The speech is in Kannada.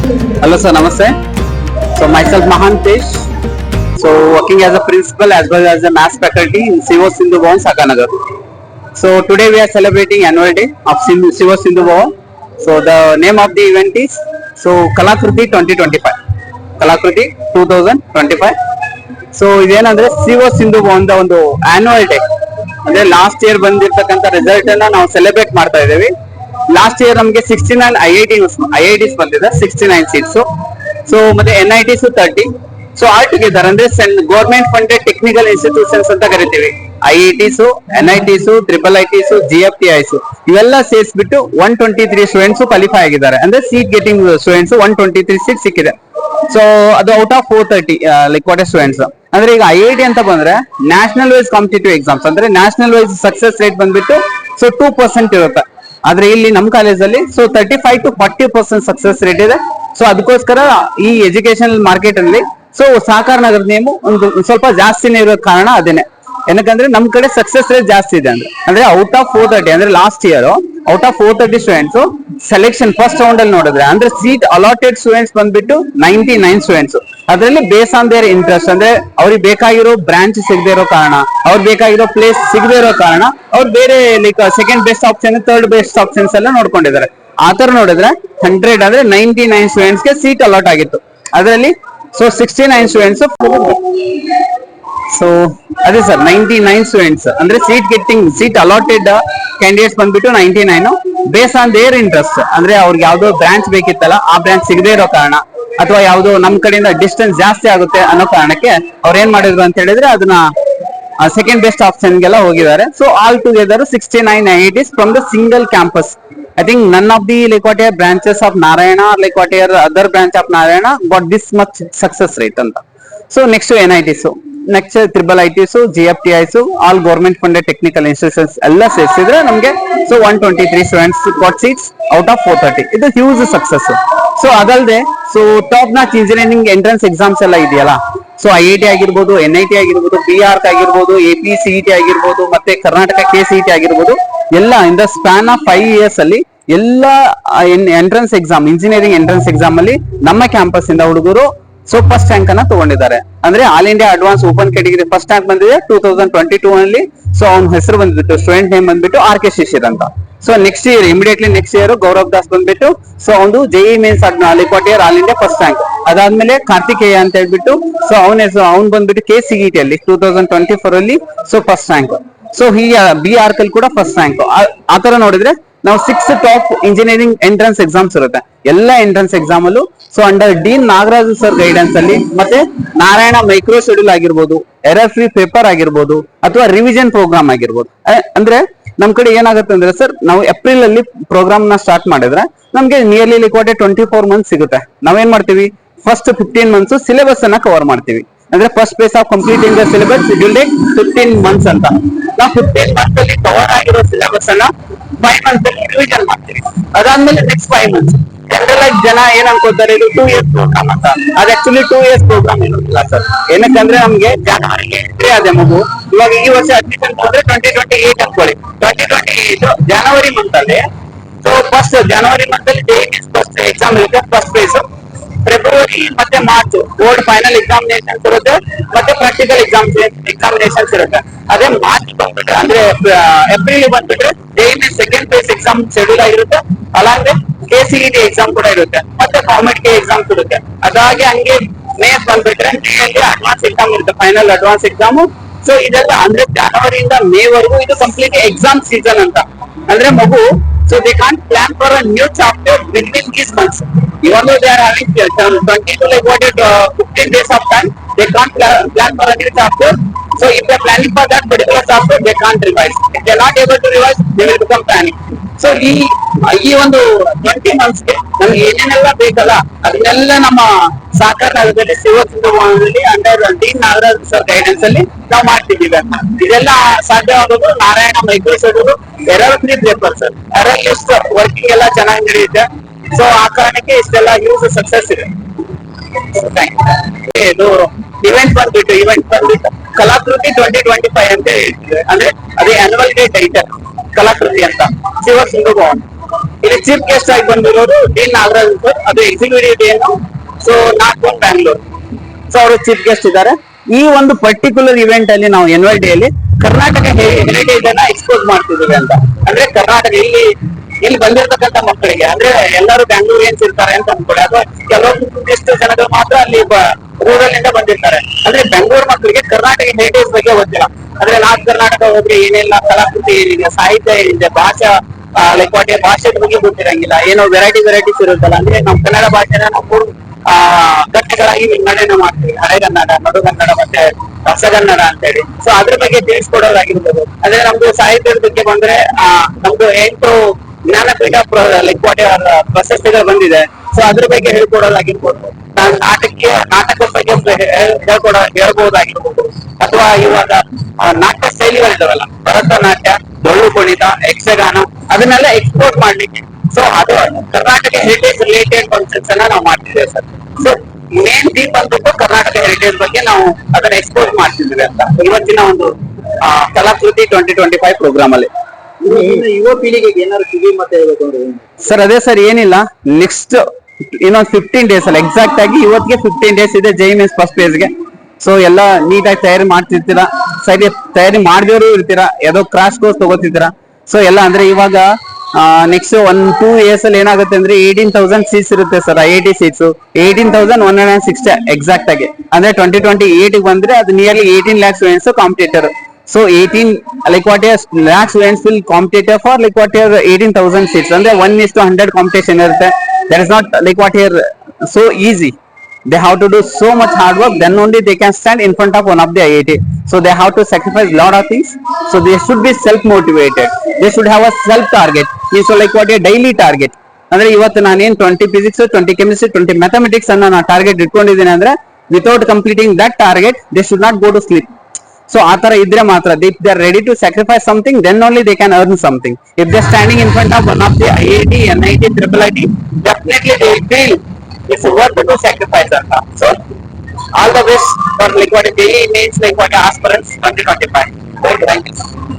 Hello sir, Namaste. So myself Mahantesh. So working as a principal as well as a maths faculty in Sivo Sindhu Bhavan, Sakanagar. So today we are celebrating annual day of Sivo Sindhu Bhavan. So the name of the event is Kalakruti 2025. Kalakruti 2025. So ಇದೇನಂದ್ರೆ ಸಿಒ ಸಿಂಧು ಭವನದ ಒಂದು ಆನ್ಯುವಲ್ ಡೇ ಅಂದ್ರೆ ಲಾಸ್ಟ್ ಇಯರ್ ಬಂದಿರ್ತಕ್ಕಂಥ ರಿಸಲ್ಟ್ ಅನ್ನ ನಾವು ಸೆಲೆಬ್ರೇಟ್ ಮಾಡ್ತಾ ಇದ್ದೀವಿ. ಲಾಸ್ಟ್ ಇಯರ್ ನಮಗೆ 69 ಐಐಟಿಸ್ ಬಂದಿದೆ, 69 ಸೀಟ್ಸ್. ಸೊ ಮತ್ತೆ NITs 30. ಸೊ ಆಲ್ ಟುಗೆದರ್ ಅಂದ್ರೆ ಗೌರ್ಮೆಂಟ್ ಫಂಡೆಡ್ ಟೆಕ್ನಿಕಲ್ ಇನ್ಸ್ಟಿಟ್ಯೂಷನ್ಸ್ ಅಂತ ಕರಿತೀವಿ. IITs, NITs, IIITs, GFTIs ಇವೆಲ್ಲ ಸೇರಿಸ್ಬಿಟ್ಟು 123 ಸ್ಟೂಡೆಂಟ್ಸ್ ಕ್ವಾಲಿಫೈ ಆಗಿದ್ದಾರೆ. ಅಂದ್ರೆ ಸೀಟ್ ಗೆಟಿಂಗ್ ಸ್ಟೂಡೆಂಟ್ಸ್ 123 ಸೀಟ್ ಸಿಕ್ಕಿದೆ. ಸೊ ಅದು ಔಟ್ ಆಫ್ 430 ಕ್ವಾಟರ್ ಸ್ಟೂಡೆಂಟ್ಸ್. ಅಂದ್ರೆ ಈಗ IIT ಅಂತ ಬಂದ್ರೆ ನ್ಯಾಷನಲ್ ವೈಸ್ ಕಾಂಪಿಟೇಟಿವ್ ಎಕ್ಸಾಮ್ಸ್ ಅಂದ್ರೆ ನ್ಯಾಷನಲ್ ವೈಸ್ ಸಕ್ಸಸ್ ರೇಟ್ ಬಂದ್ಬಿಟ್ಟು 2% ಇರುತ್ತೆ. ಆದ್ರೆ ಇಲ್ಲಿ ನಮ್ಮ ಕಾಲೇಜಲ್ಲಿ 35 to 40% ಸಕ್ಸಸ್ ರೇಟ್ ಇದೆ. ಸೊ ಅದಕ್ಕೋಸ್ಕರ ಈ ಎಜುಕೇಶನ್ ಮಾರ್ಕೆಟ್ ಅಲ್ಲಿ ಸಹಕಾರ ನಗರದ ನೇಮು ಒಂದು ಸ್ವಲ್ಪ ಜಾಸ್ತಿನೇ ಇರೋ ಕಾರಣ ಅದೇನೆ. ಏನಕ್ಕಂದ್ರೆ ನಮ್ ಕಡೆ ಸಕ್ಸಸ್ ರೇಟ್ ಜಾಸ್ತಿ ಇದೆ. ಅಂದ್ರೆ ಔಟ್ ಆಫ್ 430 ಅಂದ್ರೆ last year out of 430 students selection first round ಅಲ್ಲಿ ನೋಡಿದ್ರೆ ಅಂದ್ರೆ ಸೀಟ್ ಅಲಾಟೆಡ್ ಸ್ಟೂಡೆಂಟ್ಸ್ ಬಂದ್ಬಿಟ್ಟು 99 ಸ್ಟೂಡೆಂಟ್ಸ್. ಅದರಲ್ಲಿ ಬೇಸ್ ಆನ್ ದೇರ್ ಇಂಟ್ರೆಸ್ಟ್ ಅಂದ್ರೆ ಅವ್ರಿಗೆ ಬೇಕಾಗಿರೋ ಬ್ರಾಂಚ್ ಸಿಗದೆ ಇರೋ ಕಾರಣ, ಅವ್ರಿಗೆ ಬೇಕಾಗಿರೋ ಪ್ಲೇಸ್ ಸಿಗದೆ ಇರೋ ಕಾರಣ ಅವ್ರು ಬೇರೆ second best option, third best options ಎಲ್ಲ ನೋಡ್ಕೊಂಡಿದ್ದಾರೆ. ಆತರ ನೋಡಿದ್ರೆ 100 ಅಂದ್ರೆ 99 ಸ್ಟೂಡೆಂಟ್ಸ್ ಗೆ ಸೀಟ್ ಅಲಾಟ್ ಆಗಿತ್ತು. ಅದರಲ್ಲಿ 69 ಸ್ಟೂಡೆಂಟ್ಸ್. ಸೊ ಅದೇ ಸರ್ 99 ಸ್ಟೂಡೆಂಟ್ಸ್ ಅಂದ್ರೆ ಸೀಟ್ ಅಲಾಟೆಡ್ ಕ್ಯಾಂಡಿಡೇಟ್ಸ್ ಬಂದ್ಬಿಟ್ಟು 99 ಬೇಸ್ ಆನ್ ದೇರ್ ಇಂಟ್ರೆಸ್ಟ್. ಅಂದ್ರೆ ಅವ್ರಿಗೆ ಯಾವ್ದೋ ಬ್ರಾಂಚ್ ಬೇಕಿತ್ತಲ್ಲ ಆ ಬ್ರಾಂಚ್ ಸಿಗದೆ ಇರೋ ಕಾರಣ ಅಥವಾ ಯಾವ್ದೋ ನಮ್ ಕಡೆಯಿಂದ ಡಿಸ್ಟೆನ್ಸ್ ಜಾಸ್ತಿ ಆಗುತ್ತೆ ಅನ್ನೋ ಕಾರಣಕ್ಕೆ ಅವ್ರು ಏನ್ ಮಾಡಿದ್ರು ಅಂತ ಹೇಳಿದ್ರೆ ಅದನ್ನ ಸೆಕೆಂಡ್ ಬೆಸ್ಟ್ ಆಪ್ಷನ್ ಗೆಲ್ಲ ಹೋಗಿದ್ದಾರೆ. So all together 69 IITs from the single campus. I think none of the what are branches of Narayana or what are other branch of Narayana got this much success rate anta. So next to NITs, next IIITs, GFTIs, all government funded technical institutions ಎಲ್ಲ ಸೇರಿಸಿದ್ರೆ ನಮಗೆ 123 students got seats out of 430. ಇದು ಹ್ಯೂಜ್ ಸಕ್ಸಸ್. ಸೊ ಅದಲ್ಲದೆ top notch engineering entrance exams ಎಲ್ಲ ಇದೆಯಲ್ಲ. ಸೊ IIT ಆಗಿರ್ಬೋದು, NIT ಆಗಿರ್ಬೋದು, BARC ಆಗಿರ್ಬೋದು, APCET ಆಗಿರ್ಬೋದು, ಮತ್ತೆ ಕರ್ನಾಟಕ KCET ಆಗಿರ್ಬೋದು, ಎಲ್ಲ in the span of 5 years ಅಲ್ಲಿ ಎಲ್ಲ entrance exam, engineering entrance exam ಅಲ್ಲಿ ನಮ್ಮ ಕ್ಯಾಂಪಸ್ ಇಂದ ಹುಡುಗರು ಫಸ್ಟ್ ರ್ಯಾಂಕ್ ಅನ್ನ ತಗೊಂಡಿದ್ದಾರೆ. ಅಂದ್ರೆ all India advance open category first rank ಬಂದಿದೆ 2022 ಅಲ್ಲಿ. ಸೊ ಅವ್ನ ಹೆಸರು ಬಂದ್ಬಿಟ್ಟು ಸ್ಟೂಡೆಂಟ್ ನೇಮ್ ಬಂದ್ಬಿಟ್ಟು RK ಶಿಶಿರ್ ಅಂತ. So next year immediately next year Gaurav Das ಬಂದ್ಬಿಟ್ಟು ಒಂದು JEE mains all India first rank. ಅದಾದ್ಮೇಲೆ ಕಾರ್ತಿಕೇಯ ಅಂತ ಹೇಳ್ಬಿಟ್ಟು ಅವ್ನ್ ಬಂದ್ಬಿಟ್ಟು KCET ಅಲ್ಲಿ 2024 ಅಲ್ಲಿ ಫಸ್ಟ್ ರ್ಯಾಂಕ್. ಸೊ BARC ಅಲ್ಲಿ ಕೂಡ ಫಸ್ಟ್ ರ್ಯಾಂಕ್. ಆತರ ನೋಡಿದ್ರೆ ನಾವು 6 ಟಾಪ್ ಇಂಜಿನಿಯರಿಂಗ್ ಎಂಟ್ರೆನ್ಸ್ ಎಕ್ಸಾಮ್ಸ್ ಇರುತ್ತೆ. ಎಲ್ಲ ಎಂಟ್ರೆನ್ಸ್ ಎಕ್ಸಾಮ್ ಅಲ್ಲೂ under dean Nagaraju sir guidance ಅಲ್ಲಿ ಮತ್ತೆ ನಾರಾಯಣ ಮೈಕ್ರೋ ಶೆಡ್ಯೂಲ್ ಆಗಿರ್ಬೋದು, ಎರರ್ ಫ್ರೀ ಪೇಪರ್ ಆಗಿರ್ಬೋದು, ಅಥವಾ ರಿವಿಷನ್ ಪ್ರೋಗ್ರಾಮ್ ಆಗಿರ್ಬೋದು. ಅಂದ್ರೆ ನಮ್ ಕಡೆ ಏನಾಗುತ್ತೆ ಅಂದ್ರೆ ಸರ್, ನಾವು ಏಪ್ರಿಲ್ ಅಲ್ಲಿ ಪ್ರೋಗ್ರಾಮ್ ನ ಸ್ಟಾರ್ಟ್ ಮಾಡಿದ್ರೆ ನಮ್ಗೆ ನಿಯರ್ಲಿ 24 ಮಂತ್ಸ್ ಸಿಗುತ್ತೆ. ನಾವೇನ್ ಮಾಡ್ತೀವಿ, ಫಸ್ಟ್ 15 ಮಂತ್ಸ್ ಸಿಲೆಬಸ್ ಅನ್ನ ಕವರ್ ಮಾಡ್ತೀವಿ. ಅಂದ್ರೆ first phase of completing the syllabus will take 15 months ಅಂತ. ನಾವು 15 ಮಂತ್ಸ್ ಅಲ್ಲಿ ಕವರ್ ಆಗಿರೋ ಸಿಲೆಬಸ್ ಅನ್ನ 5 ಮಂತ್ಸ್ ಅಲ್ಲಿ ರಿವಿಷನ್ ಮಾಡ್ತೀವಿ. ಅದಾದ್ಮೇಲೆ ನೆಕ್ಸ್ಟ್ 5 ಮಂತ್ಸ್ ಜನರಲ್ ಜನ ಏನ್ ಅನ್ಕೋತಾರೆ, ಇದು 2 years ಪ್ರೋಗ್ರಾಮ್ ಅಂತ. ಅದು ಆಕ್ಚುಲಿ 2 years ಪ್ರೋಗ್ರಾಮ್ ಇರೋದಿಲ್ಲ ಸರ್. ಏನಕ್ಕಂದ್ರೆ ನಮ್ಗೆ ಜನವರಿಗೆ ಎಂಟ್ರಿ ಆದ ಮಗು ಇವಾಗ ಈ ವರ್ಷ ಅಡ್ಮಿಷನ್ ಹೋದ್ರೆ 2028 ಅನ್ಕೊಳ್ಳಿ. 2028 ಜನವರಿ ಮಂತ್ ಅಲ್ಲಿ ಫಸ್ಟ್ ಜನವರಿ ಮಂತ್ ಅಲ್ಲಿ ಫಸ್ಟ್ ಎಕ್ಸಾಮ್ ಇರುತ್ತೆ, ಫಸ್ಟ್ ಫೇಸ್. ಫೆಬ್ರವರಿ ಮತ್ತೆ ಮಾರ್ಚ್ ಬೋರ್ಡ್ ಫೈನಲ್ ಎಕ್ಸಾಮಿನೇಷನ್ಸ್ ಇರುತ್ತೆ, ಮತ್ತೆ ಪ್ರಾಕ್ಟಿಕಲ್ ಎಕ್ಸಾಮಿನೇಷನ್ಸ್ ಇರುತ್ತೆ. ಅದೇ ಮಾರ್ಚ್ ಬಂದ್ಬಿಟ್ರೆ ಅಂದ್ರೆ ಏಪ್ರಿಲ್ ಬಂದ್ಬಿಟ್ರೆ JEE second phase exam schedule ಆಗಿರುತ್ತೆ. ಅಲ್ಲಾಂದ್ರೆ KCET ಎಕ್ಸಾಮ್ ಕೂಡ ಇರುತ್ತೆ, ಮತ್ತೆ ಕಾಮೆಡ್ ಕೆ ಎಕ್ಸಾಮ್ಸ್ ಇರುತ್ತೆ. ಅದಾಗಿ ಹಂಗೆ ಮೇ ಬಂದ್ಬಿಟ್ರೆ ಮೇಯಲ್ಲಿ ಅಡ್ವಾನ್ಸ್ ಎಕ್ಸಾಮ್ ಇರುತ್ತೆ, ಫೈನಲ್ ಅಡ್ವಾನ್ಸ್ ಎಕ್ಸಾಮು. ಸೊ ಇದೆಲ್ಲ ಅಂದ್ರೆ ಜನವರಿಯಿಂದ ಮೇ ವರೆಗೂ ಇದು ಕಂಪ್ಲೀಟ್ ಎಕ್ಸಾಮ್ ಸೀಸನ್ ಅಂತ. ಅಂದ್ರೆ ಮಗು they can't plan for a new chapter between these months. Even though they are having 15 days of time, they can't plan for a new chapter. So if they are planning for that particular chapter, they can't revise. If they are not able to revise, they will become panic. So ಈ ಒಂದು 20 months ಗೆ ನಮ್ಗೆ ಏನೇನೆಲ್ಲ ಬೇಕಲ್ಲ ಅದನ್ನೆಲ್ಲ ನಮ್ಮ ಸಹಕಾರ ನಗರದಲ್ಲಿ ಸಿಒ ಸಿಂಧು ಭವನದಲ್ಲಿ under dean Nagaraj sir guidance ಅಲ್ಲಿ ನಾವು ಮಾಡ್ತಿದ್ದೀವಿ. ಇದೆಲ್ಲ ಸಾಧ್ಯ ಆಗೋದು Narayana micro schedule, error free paper sir. Error list working ಎಲ್ಲ ಚೆನ್ನಾಗಿ ನಡೆಯುತ್ತೆ. ಸೊ ಆ ಕಾರಣಕ್ಕೆ ಇಷ್ಟೆಲ್ಲ ಯೂಸ್ ಸಕ್ಸಸ್ ಇದೆ. ಇದು ಇವೆಂಟ್ ಬಂದ್ಬಿಟ್ಟು ಕಲಾಕೃತಿ 2025 ಅಂತ ಹೇಳ್ತೀವಿ. ಅಂದ್ರೆ ಅದೇ ಆನ್ಯುವಲ್ ಡೇ ಟೈಟಲ್ ಕಲಾಕೃತಿ ಅಂತ, ಸಿಒ ಸಿಂಧು ಭವನ್. ಇಲ್ಲಿ ಚೀಫ್ ಗೆಸ್ಟ್ ಆಗಿ ಬಂದಿರೋರು ಡಿ ನಾಗರಾಜ್ ಸರ್, ಅದು ಎಕ್ಸಿಕ್ಯೂಟಿವ್ ಏನು, so not one Bangalore. So ಅವರು ಚೀಫ್ ಗೆಸ್ಟ್ ಇದ್ದಾರೆ. ಈ ಒಂದು ಪರ್ಟಿಕ್ಯುಲರ್ ಇವೆಂಟ್ ಅಲ್ಲಿ ನಾವು ಎನ್ಯುವಲ್ ಡೇ ಅಲ್ಲಿ ಕರ್ನಾಟಕ ಹೆರಿಟೇಜ್ ಅನ್ನ ಎಕ್ಸ್ಪೋಸ್ ಮಾಡ್ತಿದ್ದೀವಿ ಅಂತ. ಅಂದ್ರೆ ಕರ್ನಾಟಕ ಇಲ್ಲಿ ಬಂದಿರತಕ್ಕಂತ ಮಕ್ಕಳಿಗೆ, ಅಂದ್ರೆ ಎಲ್ಲರೂ ಬ್ಯಾಂಗ್ಳೂರಿಯನ್ಸ್ ಇರ್ತಾರೆ ಅಂತ ಅನ್ಕೊಳ್ಳಿ, ಅಥವಾ ಕೆಲವೊಂದಿಷ್ಟು ಜನಗಳು ಮಾತ್ರ ಅಲ್ಲಿ ರೂರಲ್ ಇಂದ ಬಂದಿರ್ತಾರೆ. ಅಂದ್ರೆ ಬೆಂಗಳೂರು ಮಕ್ಕಳಿಗೆ ಕರ್ನಾಟಕ ಹೆರಿಟೇಜ್ ಬಗ್ಗೆ ಗೊತ್ತಿಲ್ಲ. ಅಂದ್ರೆ ನಾರ್ತ್ ಕರ್ನಾಟಕ ಹೋದ್ರೆ ಏನೆಲ್ಲ ಕಲಾಕೃತಿ ಏನಿದೆ, ಸಾಹಿತ್ಯ ಏನಿದೆ, ಭಾಷಾ ಲೈಕ್ ವಾಟ್ ಭಾಷೆ ಬಗ್ಗೆ ಗೊತ್ತಿರಂಗಿಲ್ಲ. ಏನೋ ವೆರೈಟೀಸ್ ಇರುತ್ತಲ್ಲ, ಅಂದ್ರೆ ನಮ್ಮ ಕನ್ನಡ ಭಾಷೆನ ನಾವು ಘಟ್ಟಗಳಾಗಿ ವಿಂಗಡಣೆ ಮಾಡ್ತೀವಿ, ಹಳೆಗನ್ನಡ, ನಡುಗನ್ನಡ ಮತ್ತೆ ಹೊಸಗನ್ನಡ ಅಂತೇಳಿ. ಸೊ ಅದ್ರ ಬಗ್ಗೆ ತಿಳಿಸ್ಕೊಡೋದಾಗಿರ್ಬೋದು. ಅದೇ ನಮ್ದು ಸಾಹಿತ್ಯದ ಬಗ್ಗೆ ಬಂದ್ರೆ ನಮ್ದು 8 ಜ್ಞಾನಪೀಠ ಲೈಕ್ ವಾಟ್ ಪ್ರಶಸ್ತಿಗಳು ಬಂದಿದೆ. ಸೊ ಅದ್ರ ಬಗ್ಗೆ ಹೇಳ್ಕೊಡೋದಾಗಿರ್ಬೋದು. ನಾಟಕದ ಬಗ್ಗೆ ಹೇಳ್ಬೋದಾಗಿರ್ಬೋದು. ಅಥವಾ ಇವಾಗ ನಾಟ್ಯ ಶೈಲಿಗಳಿದಾವಲ್ಲ, ಭರತನಾಟ್ಯ, ಡೊಳ್ಳು ಕುಣಿತ, ಯಕ್ಷಗಾನ, ಅದನ್ನೆಲ್ಲ ಎಕ್ಸ್ಪೋರ್ಟ್ ಮಾಡ್ಲಿಕ್ಕೆ. ಸೊ ಅದು ಕರ್ನಾಟಕ ಹೆರಿಟೇಜ್ ರಿಲೇಟೆಡ್ ಫಂಕ್ಷನ್ಸ್ ಅನ್ನ ನಾವು ಮಾಡ್ತಿದ್ದೇವೆ ಸರ್. ಸೊ ಮೇನ್ ಥೀಮ್ ಬಂದ್ಬಿಟ್ಟು ಕರ್ನಾಟಕ ಹೆರಿಟೇಜ್ ಬಗ್ಗೆ ನಾವು ಅದನ್ನ ಎಕ್ಸ್ಪೋರ್ಟ್ ಮಾಡ್ತಿದ್ದೀವಿ ಅಂತ ಇವತ್ತಿನ ಒಂದು ಕಲಾಕೃತಿ 2025 ಪ್ರೋಗ್ರಾಮ್ ಅಲ್ಲಿ. ಯುವ ಪೀಳಿಗೆಗೆ ಏನಾದ್ರು ಕಿವಿ ಮತ್ತೆ ಹೇಳ್ಬೇಕು ಅಂದ್ರೆ ಸರ್ ಅದೇ ಸರ್, ಏನಿಲ್ಲ, ನೆಕ್ಸ್ಟ್ ಇನ್ನೊಂದು 15 ಡೇಸ್ ಅಲ್ಲ, ಎಕ್ಸಾಕ್ಟ್ ಆಗಿ ಇವತ್ತಿಗೆ 15 ಡೇಸ್ ಇದೆ JEE ಫಸ್ಟ್ ಫೇಸ್ ಗೆ. ಸೊ ಎಲ್ಲ ನೀಟಾಗಿ ತಯಾರಿ ಮಾಡ್ತಿರ್ತೀರಾ, ಸರಿ ತಯಾರಿ ಮಾಡಿದವರು ಇರ್ತೀರಾ, ಯಾವುದೋ ಕ್ರಾಶ್ ಕೋರ್ಸ್ ತಗೋತಿರ್ತೀರಾ. ಸೊ ಎಲ್ಲ ಅಂದ್ರೆ ಇವಾಗ ನೆಕ್ಸ್ಟ್ 1-2 ಇಯರ್ಸ್ ಅಲ್ಲಿ ಏನಾಗುತ್ತೆ ಅಂದ್ರೆ 18,000 ಸೀಟ್ಸ್ ಇರುತ್ತೆ ಸರ್, IIT ಸೀಟ್ಸ್ 18,160 ಎಕ್ಸಾಕ್ಟ್ ಆಗಿ. ಅಂದ್ರೆ 2028 ಬಂದ್ರೆ ಅದು nearly 18 lakhs students competitor. So 18 like what is lakh students will compete for like what is 18,000 seats. ಅಂದ್ರೆ 1:100 competition ಇರುತ್ತೆ. That is not like what here so easy. They have to do so much hard work, then only they can stand in front of one of the IIT. So they have to sacrifice lot of things. So they should be self motivated. They should have a self target. So like what a daily target. ಅಂದ್ರೆ ಇವತ್ತು ನಾನೇನ್ 20 physics, 20 chemistry, 20 mathematics ಅನ್ನ ನಾನು ಟಾರ್ಗೆಟ್ ಇಟ್ಕೊಂಡಿದ್ದೀನಿ ಅಂದ್ರೆ without completing that target they should not go to sleep. So ಆತರ ಇದ್ರೆ ಮಾತ್ರ if they are ready to sacrifice something, then only they can earn something. If they are standing in front of one of the IIT, NIT, IIIT, definitely they will feel it's worth to sacrifice that. So all the best for like what JEE means like what aspirants 2025. Thank you.